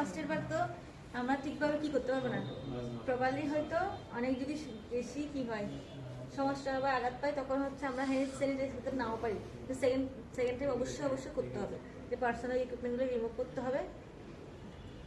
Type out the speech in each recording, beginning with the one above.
ফার্স্টের বার তো আমরা ঠিকভাবে কি করতে পারবো না, প্রপারলি হয়তো অনেক যদি বেশি কি হয় সমস্যা বা আঘাত পাই, তখন হচ্ছে আমরা হ্যান্ড স্যানিটাইজ করতে নাও পারি। তো সেকেন্ড টাইম অবশ্যই করতে হবে, যে পার্সোনাল ইকুইপমেন্টগুলো রিমুভ করতে হবে।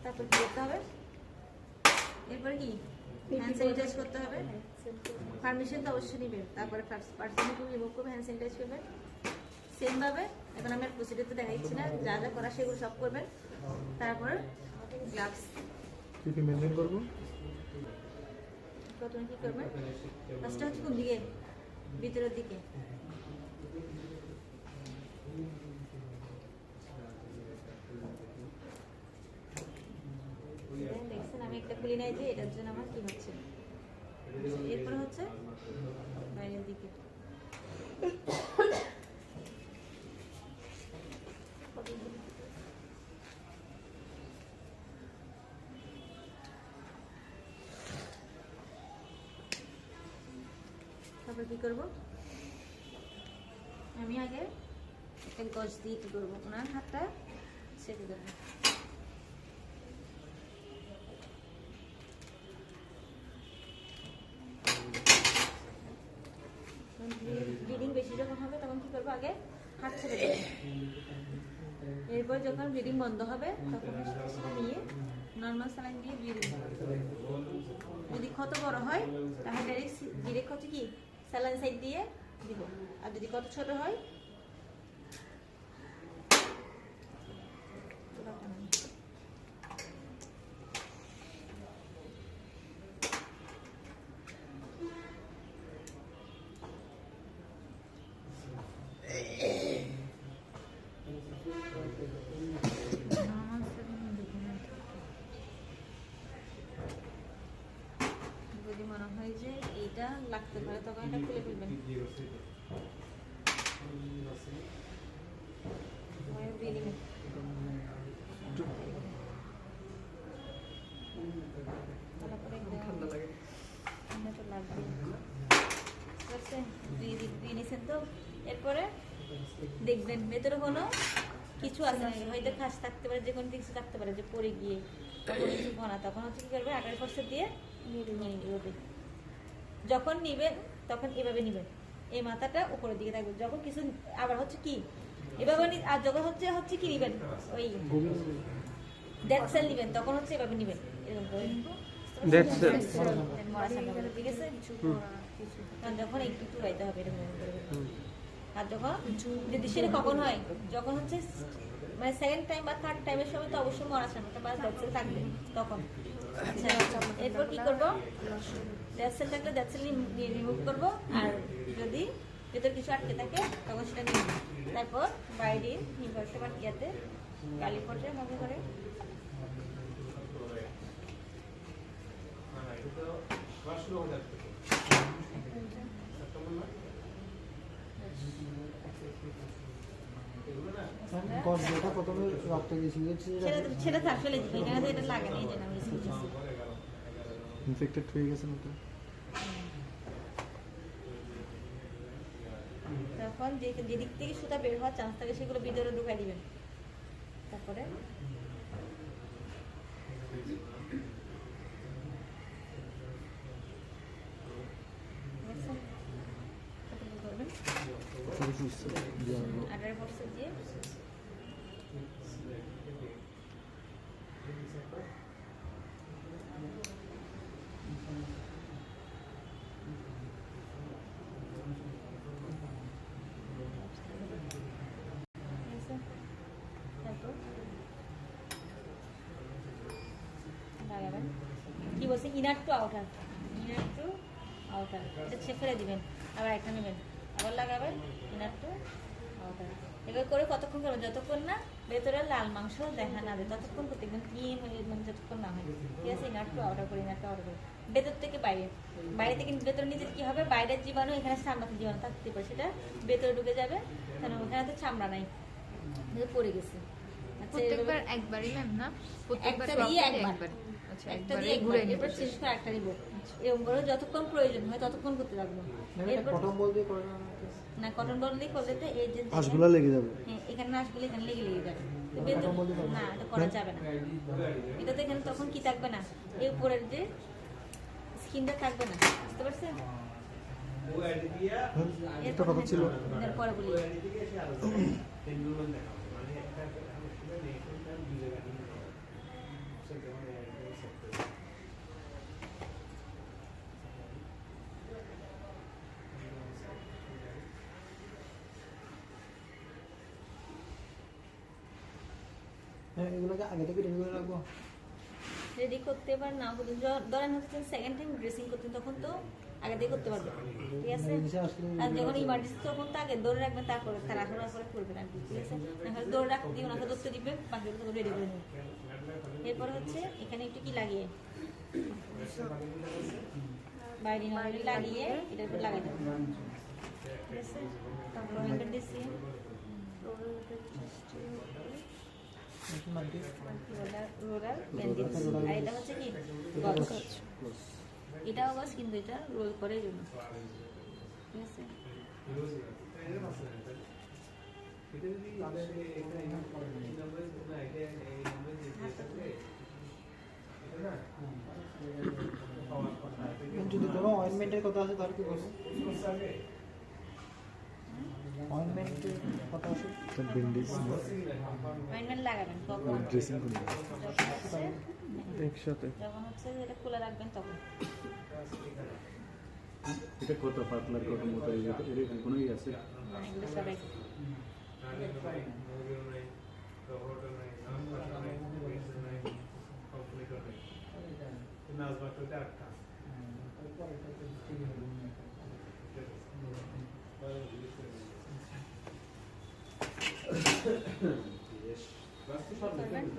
তারপর কি করতে হবে, এরপরে কি হ্যান্ড স্যানিটাইজ করতে হবে। পারমিশন তো অবশ্যই নেবেন, তারপরে পার্সোনাল রিমুভ করবে, হ্যান্ড স্যানিটাইজ করবেন সেমভাবে। এখন আমি আর প্রসিডিউর তো দেখাচ্ছি না, যা যা করা সেগুলো সব করবেন। তারপর গ্লাভস কি মেনটেন করবো, প্রথমে কি করবেন, ফার্স্টে হচ্ছে কোন দিকে, ভিতরের দিকে। দেখছেন আমি একটা খুলি নাই যে, এটার জন্য আমার কি হচ্ছে। এরপরে হচ্ছে বাইরের দিকে। তারপর কি করবো, আমি আগে একটা গজ দিয়ে কি করবো, ওনার হাতটা সেটে দেবো। ব্লিডিং বেশি যখন হবে তখন কি করবো, আগে হাত ছেড়ে দেবো। এরপর যখন ব্লিডিং বন্ধ হবে তখন সেটা নিয়ে নর্মাল স্যালাইন দিয়ে ব্লিডিং। যদি ক্ষত বড় হয় তাহলে ডিরেক্ট হচ্ছে কি স্যালাইন সাইড দিয়ে দিব, আর যদি কত ছোট হয় যদি মনে হয় যে এইটা লাগতে পারে তখন এটা খুলে ফেলবেন। এরপরে দেখবেন ভেতরে কোনো কিছু আছে নাকি, হয়তো খাস থাকতে পারে, যে কোনো কিছু থাকতে পারে যে পড়ে গিয়ে কিছু ঘনা, তখন হচ্ছে কি করবে, 18% দিয়ে যখন নিবেন তখন এভাবে নিবেন, এই মাথাটা উপরের দিকে থাকবে। যখন কিছু আবার হচ্ছে কি এভাবে, আর যখন হচ্ছে কি নিবেন, ওই ডেড সেল নিবেন, তখন হচ্ছে এভাবে নিবেন, এরকম করে ঠিক আছে। যখন একটু চুড়াইতে হবে এরকম করে। আর যখন যদি সেটা কখন হয়, যখন হচ্ছে মানে সেকেন্ড টাইম বা থার্ড টাইমের সময় তো অবশ্যই মরা সামনে বা ডেড সেল থাকবে তখন। আচ্ছা এরপর কি করবো, ডেড সেল থাকলে ডেড সেল নিয়ে রিমুভ করবো, আর যদি ভেতর কিছু আটকে থাকে তখন সেটা নিয়ে, তারপর বাইরে নির্ভরশীল বা ইয়াতে গালি পর্যায়ে মনে করে সেটা থাক ফেলে দিবে, এখানে এটা লাগে না, এই জন্য আমি ইনফেক্টেড হয়ে গেছে না। তখন যে দিক থেকে সুতা বের হওয়ার চান্স থাকে সেগুলো ভিতরে ঢুকাই দিবেন। তারপরে দিয়ে লাগাবেন। কি বলছে, inner to outer, inner to outer, এটা ফেলে দিবেন, আবার একটা নেবেন, আবার লাগাবেন, ইনার টু আউটার। এবার করে কতক্ষণ করবেন, যতক্ষণ না ভেতরে লাল মাংস দেখা না দেয় ততক্ষণ করতে, একদম ক্লিন হয়ে মানে যতক্ষণ না হয়। ঠিক আছে, ইনার টু আউটার করে, ইনার টু আউটার করে, ভেতর থেকে বাইরে, বাইরে থেকে ভেতর নিচে কি হবে, বাইরের জীবাণু এখানে চামড়াতে জীবাণু থাকতে পারে, সেটা ভেতরে ঢুকে যাবে, কারণ ওখানে তো চামড়া নাই, পড়ে গেছে। প্রত্যেকবার একবারই ম্যাম না, একটা দিয়ে একবার, একটা দিয়ে ঘুরে এরপর শেষ করে একটা দিব, এরকম করে যতক্ষণ প্রয়োজন হয় ততক্ষণ করতে থাকবো। কটন বল দিয়ে করে না, কটন বল দিয়ে করলে তো এই যে হাঁসগুলো লেগে যাবে, হ্যাঁ এখানে হাঁসগুলো এখানে লেগে যাবে। তো বেঁধে প্রথম বলতে পারবো না, এটা করা যাবে না। এটাতে এখানে তখন কি থাকবে না, এই উপরের যে স্কিনটা থাকবে না, বুঝতে পারছেন? একটা কথা ছিল এর পরে বলি। হ্যাঁ এগুলোকে আগে থেকে রেডি করে রাখবো। রেডি করতে পারেন না করতে, ধরেন হচ্ছে সেকেন্ড টাইম ড্রেসিং করতেন তখন তো আগে থেকে করতে পারবেন, ঠিক আছে? এসে আসলে আর যখন ইমার্জেন্সি তখন তো আগে ধরে রাখবেন, তারপরে তাড়াহুড়া করে করবেন আর কি, ঠিক আছে? নাহলে ধরে রাখতে দিয়ে ওনাকে ধরতে দিবে, বাকিগুলো রেডি করে নেবেন। এরপর হচ্ছে এখানে একটু কি লাগিয়ে বাইরে লাগিয়ে এটার উপর লাগাই দেবেন, ঠিক আছে? তারপর অনেকটা দিচ্ছি রোলার ব্যান্ডেজ, আর এটা হচ্ছে কি গজ, এটাও গজ কিন্তু এটা রোল করে এই জন্য, ঠিক আছে? যদি কোনো অয়েনমেন্টের কথা আছে তাহলে কি করবো? অয়েনমেন্টের কথা আছে অয়েন্টমেন্ট লাগাবেন কখন? ড্রেসিং করবো যখন হচ্ছে একসাথে। যখন হচ্ছে এটা খোলা রাখবেন তখন। এটা কত পাতলা কত মোটা এর কোনোই আছে? না, এগুলো সবাই করবেন।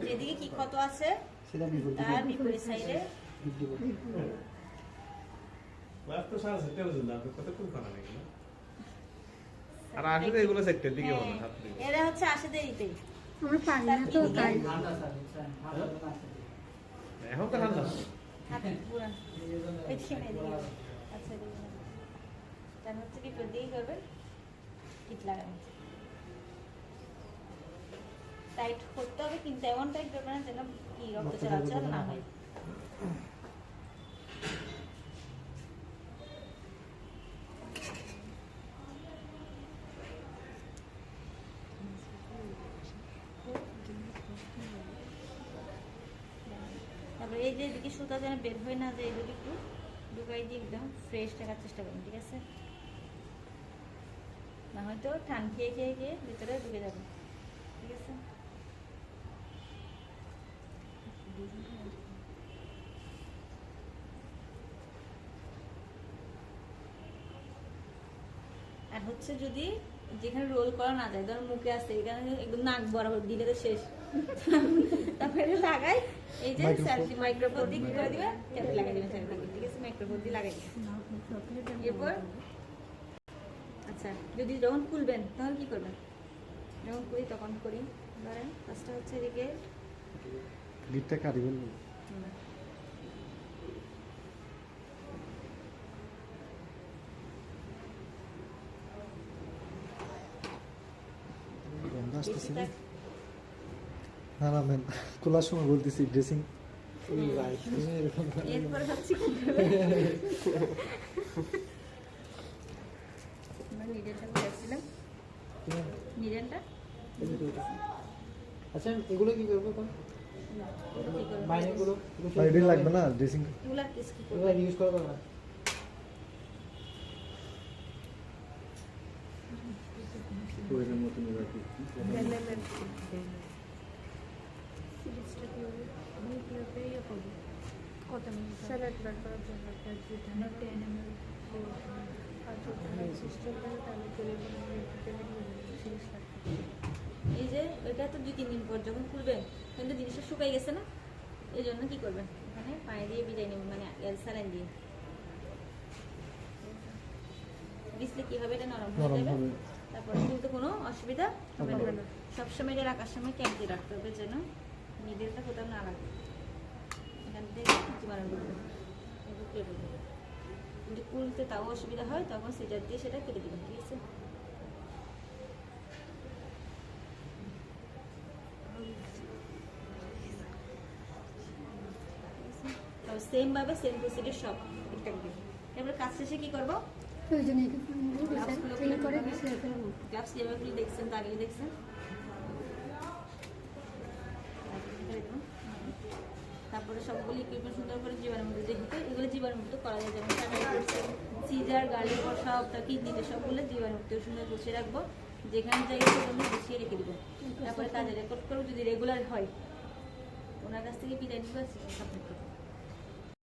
যেদিকে কি কত আছে সেটা বিপরীত তার বিপরীত সাইডে আর আসলে এগুলো সেক্টর দিকে হ্যাঁ, এরা হচ্ছে আসে দেরিতেই। আমরা পারি না তো তাই। এখন তো ঠান্ডা হাতে পুরা এই সেমে দিয়ে আচ্ছা দিয়ে তার হচ্ছে বিপরীত দিকেই করবেন, হিট লাগাবেন। টাইট করতে হবে কিন্তু এমন টাইট করবেন না যেন কি রক্ত চলাচল না হয়। তারপরে এই যে এদিকে সুতা যেন বের হয়ে না যায়, এদিকে একটু ঢুকাই দিয়ে একদম ফ্রেশ থাকার চেষ্টা করুন, ঠিক আছে? না হয়তো ঠান খেয়ে খেয়ে খেয়ে ভিতরে ঢুকে যাবে, ঠিক আছে? আর হচ্ছে যদি যেখানে রোল করা না যায়, ধরো মুখে আসছে এখানে একদম নাক বরাবর দিলে তো শেষ। তারপরে লাগাই এই যে মাইক্রোফোন দিয়ে কি করে দিবে, ক্যাপে লাগাই দিবেন চারিদিকে, ঠিক আছে? মাইক্রোফোন দিয়ে লাগাই দিবেন। এরপর আচ্ছা যদি যখন খুলবেন তখন কি করবেন? যখন করি তখন করি, ধরেন ফার্স্টটা হচ্ছে এদিকে গিটটা কাটিবেন গন্ধ আসতেছে না? না না ম্যাম খোলার সময় বলতেছি ড্রেসিং এরকম এরপর হচ্ছে কি করবেন? আমরা নিডেলটা করেছিলাম, নিডেলটা আচ্ছা এগুলো কি করবো এখন? কি করবেন? বাইরেগুলো বাইরে লাগবে না ড্রেসিং এগুলা কিস কি এগুলো করবেন? ইউজ করা যাবে না। ওইটার মতন রাখি। স্যালাড বার করার জন্য একটা 10 ml এই যে এটা তো 2-3 দিন পর যখন খুলবেন কিন্তু জিনিসটা শুকাই গেছে না, এই জন্য কি করবেন? এখানে পানি দিয়ে ভিজাই নেবেন, মানে স্যালাইন দিয়ে ভিজলে কি হবে, এটা নরম হয়ে নরম যাবে। হবে। তারপরে কিন্তু কোনো অসুবিধা হবে না। সবসময় এটা রাখার সময় ক্যাপ দিয়ে রাখতে হবে যেন নিডেলটা কোথাও না লাগে। এখান থেকে জীবাণু ঢুকবে, যদি খুলতে তাও অসুবিধা হয় তখন সিজার দিয়ে সেটা কেটে দেবেন, ঠিক আছে? সেম ভাবে সেম প্রসিডিউর সব ঠিকঠাক দিই। এরপরে কাজ শেষে কি করবো? প্রয়োজনে ক্লিন করে বিছিয়ে ফেলবো। গ্লাভস যেভাবে খুলে দেখছেন তো আগেই দেখছেন। তারপরে সবগুলো ইকুইপমেন্ট সুন্দর করে জীবাণু মুক্ত যেহেতু এগুলো জীবাণু মুক্ত করা যায়, যেমন সিজার গাড়ি সবটা কিডনিতে সবগুলো জীবাণু মুক্ত সুন্দর গুছিয়ে রাখবো, যেখানে জায়গায় সেখানে গুছিয়ে রেখে দিব। তারপরে কাজে রেকর্ড করবো, যদি রেগুলার হয় ওনার কাছ থেকে বিদায় নিতে সাবমিট করবো।